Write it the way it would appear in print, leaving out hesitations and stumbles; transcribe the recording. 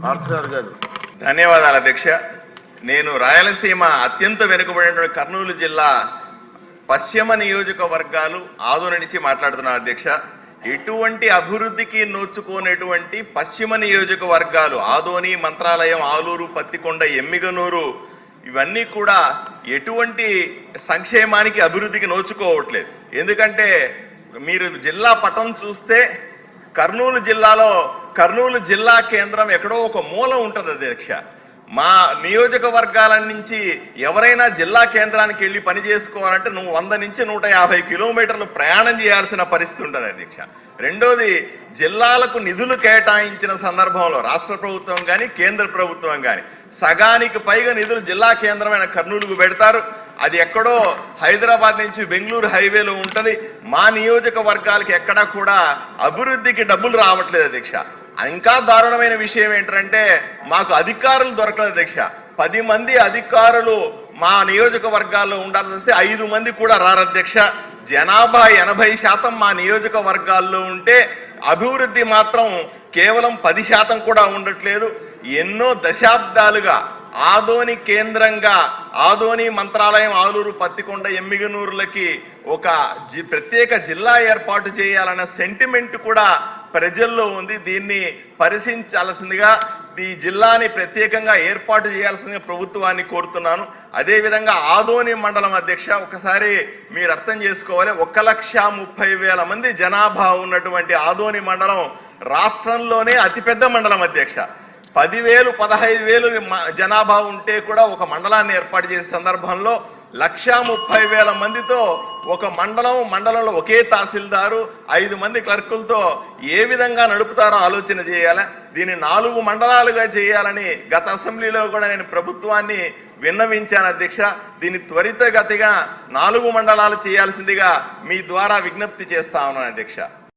పార్థసారథి గారు. ధన్యవాదాలు అధ్యక్ష. నేను రాయలసీమ అత్యంత వెనుకబడినటువంటి కర్నూలు జిల్లా పశ్చిమ నియోజకవర్గాలు ఆదోని నుంచి మాట్లాడుతున్నాను అధ్యక్ష. ఎటువంటి అభివృద్ధికి నోచుకోనటువంటి పశ్చిమ నియోజకవర్గాలు ఆదోని, మంత్రాలయం, ఆలూరు, పత్తికొండ, ఎమ్మిగనూరు ఇవన్నీ కూడా ఎటువంటి సంక్షేమానికి అభివృద్ధికి నోచుకోవట్లేదు. ఎందుకంటే మీరు జిల్లా పటం చూస్తే కర్నూలు జిల్లాలో కర్నూలు జిల్లా కేంద్రం ఎక్కడో ఒక మూల ఉంటుంది అధ్యక్ష. మా నియోజకవర్గాల నుంచి ఎవరైనా జిల్లా కేంద్రానికి వెళ్ళి పని చేసుకోవాలంటే 100 నుంచి 150 కిలోమీటర్లు ప్రయాణం చేయాల్సిన పరిస్థితి ఉంటుంది అధ్యక్ష. రెండోది, జిల్లాలకు నిధులు కేటాయించిన సందర్భంలో రాష్ట్ర ప్రభుత్వం కానీ కేంద్ర ప్రభుత్వం కానీ సగానికి పైగా నిధులు జిల్లా కేంద్రమైన కర్నూలుకు పెడతారు. అది ఎక్కడో హైదరాబాద్ నుంచి బెంగళూరు హైవేలో ఉంటుంది. మా నియోజకవర్గాలకి ఎక్కడా కూడా అభివృద్ధికి డబ్బులు రావట్లేదు అధ్యక్ష. ఇంకా దారుణమైన విషయం ఏంటంటే మాకు అధికారులు దొరకలేదు అధ్యక్ష. 10 మంది అధికారులు మా నియోజకవర్గాల్లో ఉండాల్సి వస్తే 5 మంది కూడా రారు అధ్యక్ష. జనాభా 80% మా నియోజకవర్గాల్లో ఉంటే అభివృద్ధి మాత్రం కేవలం 10% కూడా ఉండట్లేదు. ఎన్నో దశాబ్దాలుగా ఆదోని కేంద్రంగా ఆదోని, మంత్రాలయం, ఆలూరు, పత్తికొండ, ఎమ్మిగనూరులకి ఒక ప్రత్యేక జిల్లా ఏర్పాటు చేయాలన్న సెంటిమెంట్ కూడా ప్రజల్లో ఉంది. దీన్ని పరిశీలించాల్సిందిగా ఈ జిల్లాని ప్రత్యేకంగా ఏర్పాటు చేయాల్సిందిగా ప్రభుత్వాన్ని కోరుతున్నాను. అదేవిధంగా ఆదోని మండలం అధ్యక్ష, ఒకసారి మీరు అర్థం చేసుకోవాలి, 1,30,000 మంది జనాభా ఉన్నటువంటి ఆదోని మండలం రాష్ట్రంలోనే అతిపెద్ద మండలం అధ్యక్ష. 10,000, 15,000 జనాభా ఉంటే కూడా ఒక మండలాన్ని ఏర్పాటు చేసే సందర్భంలో 1,30,000 మందితో ఒక మండలంలో ఒకే తహసీల్దారు, 5 మంది క్లర్కులతో ఏ విధంగా నడుపుతారో ఆలోచన చేయాలి. దీన్ని 4 మండలాలుగా చేయాలని గత అసెంబ్లీలో కూడా నేను ప్రభుత్వాన్ని విన్నవించాను అధ్యక్ష. దీన్ని త్వరితగతిగా 4 మండలాలు చేయాల్సిందిగా మీ ద్వారా విజ్ఞప్తి చేస్తా ఉన్నాను అధ్యక్ష.